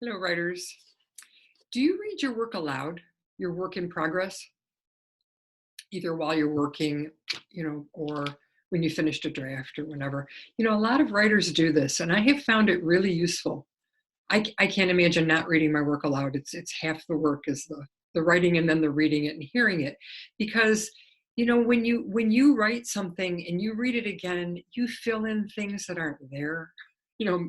Hello, writers. Do you read your work aloud, your work in progress, either while you're working, or when you finished a draft or whenever? A lot of writers do this, and I have found it really useful. I can't imagine not reading my work aloud. It's half the work is the writing and then the reading it and hearing it, because when you write something and you read it again, you fill in things that aren't there,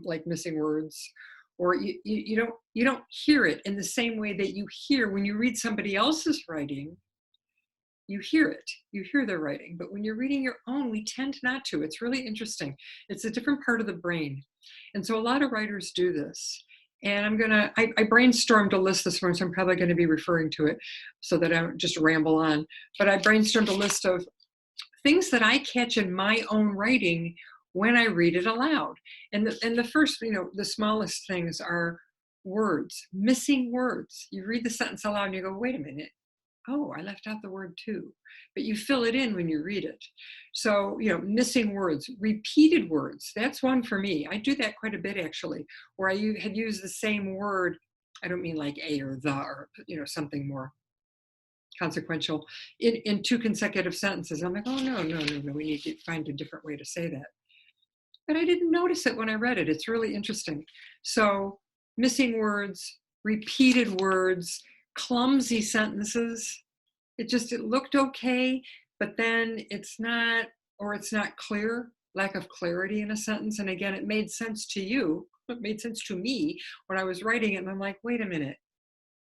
like missing words, or you don't hear it in the same way that you hear when you read somebody else's writing. You hear it, you hear their writing, but when you're reading your own, we tend not to. It's really interesting. It's a different part of the brain. And so a lot of writers do this. And I brainstormed a list this morning, so I'm probably going to be referring to it so that I don't just ramble on. But I brainstormed a list of things that I catch in my own writing when I read it aloud. And the first, the smallest things are words, missing words. You read the sentence aloud and you go, wait a minute. Oh, I left out the word too. But you fill it in when you read it. So, missing words, repeated words. That's one for me. I do that quite a bit actually, where had used the same word. I don't mean like a or the or, something more consequential in two consecutive sentences. I'm like, oh, no, no, no, no. We need to find a different way to say that. But I didn't notice it when I read it. It's really interesting. So, missing words, repeated words, clumsy sentences. It looked okay, but then it's not, or it's not clear, lack of clarity in a sentence. And again, it made sense to you. It made sense to me when I was writing it. And I'm like, wait a minute.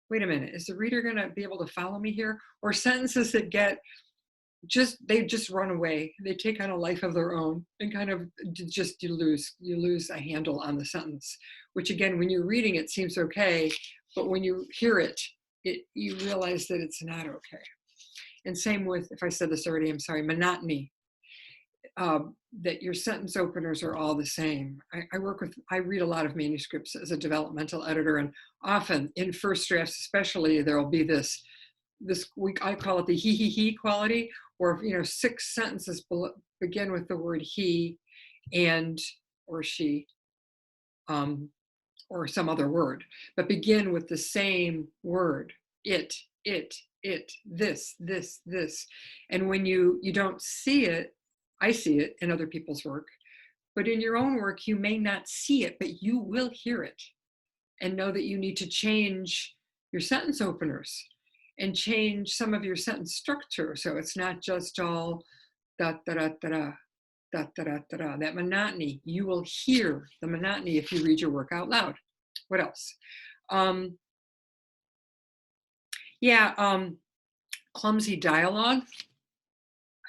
Is the reader going to be able to follow me here? Or sentences that they just run away. They take on a life of their own and kind of just you lose a handle on the sentence, which again, when you're reading it seems okay, but when you hear it, you realize that it's not okay. And same with, if I said this already, I'm sorry, monotony. That your sentence openers are all the same. I read a lot of manuscripts as a developmental editor, and often in first drafts, especially, there will be this week I call it the he quality, or six sentences begin with the word he, and or she, um, or some other word, but begin with the same word. It, this. And when you don't see it, I see it in other people's work, but in your own work, you may not see it, but you will hear it and know that you need to change your sentence openers and change some of your sentence structure. So it's not just all da da da da da da da da da da. That monotony, you will hear the monotony if you read your work out loud. What else? Um, yeah, clumsy dialogue.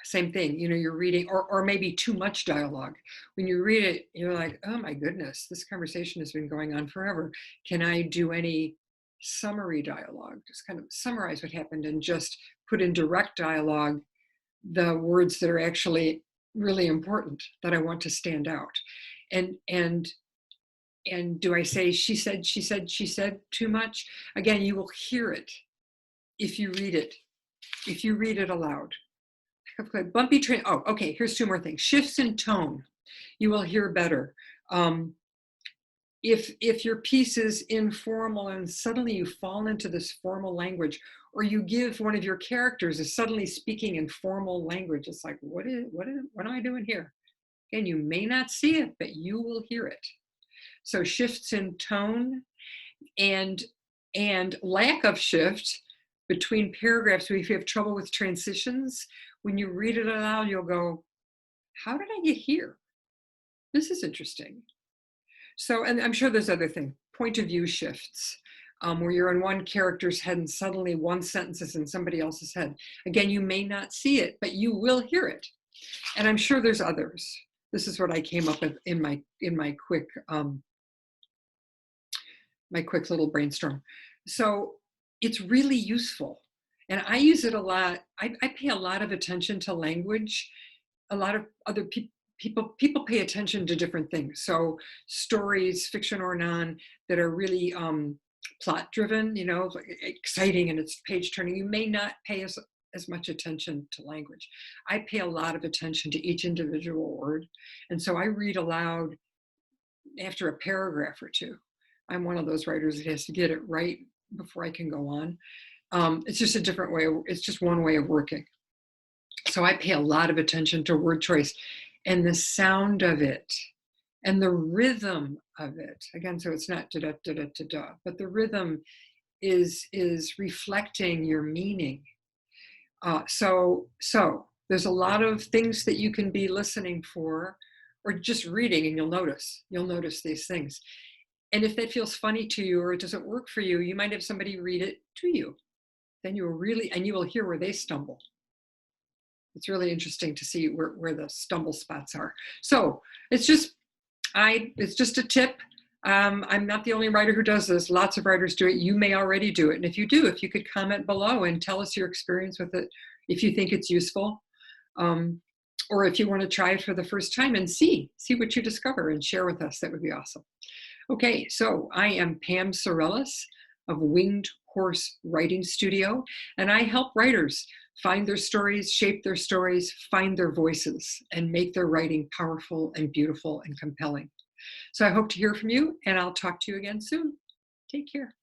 Same thing, you're reading, or maybe too much dialogue. When you read it, you're like, oh my goodness, this conversation has been going on forever. Can I do any summary dialogue? Just kind of summarize what happened and just put in direct dialogue the words that are actually really important that I want to stand out. And do I say she said too much? Again, you will hear it if you read it aloud. Okay, bumpy train. Oh, okay. Here's two more things. Shifts in tone. You will hear better. If your piece is informal and suddenly you fall into this formal language, or you give one of your characters is suddenly speaking in formal language, it's like, what am I doing here? And you may not see it, but you will hear it. So shifts in tone and lack of shift between paragraphs. If you have trouble with transitions, when you read it aloud, you'll go, how did I get here? This is interesting. So, and I'm sure there's other things, point of view shifts, where you're in one character's head and suddenly one sentence is in somebody else's head. Again, you may not see it, but you will hear it. And I'm sure there's others. This is what I came up with in my quick little brainstorm. So it's really useful. And I use it a lot. I pay a lot of attention to language. A lot of other people pay attention to different things. So stories, fiction or non, that are really plot driven, exciting and it's page turning, you may not pay as much attention to language. I pay a lot of attention to each individual word. And so I read aloud after a paragraph or two. I'm one of those writers that has to get it right before I can go on. It's just a different way. It's just one way of working. So I pay a lot of attention to word choice and the sound of it and the rhythm of it. Again, so it's not da da da da da da, but the rhythm is reflecting your meaning. So there's a lot of things that you can be listening for, or just reading, and you'll notice these things. And if that feels funny to you or it doesn't work for you, you might have somebody read it to you. Then you will hear where they stumble. It's really interesting to see where the stumble spots are. So it's just a tip. I'm not the only writer who does this. Lots of writers do it. You may already do it. And if you do, if you could comment below and tell us your experience with it, if you think it's useful, um, or if you want to try it for the first time and see what you discover and share with us, that would be awesome. Okay, so I am Pam Sorellis of Winged Horse Writing Studio, and I help writers find their stories, shape their stories, find their voices, and make their writing powerful and beautiful and compelling. So I hope to hear from you, and I'll talk to you again soon. Take care.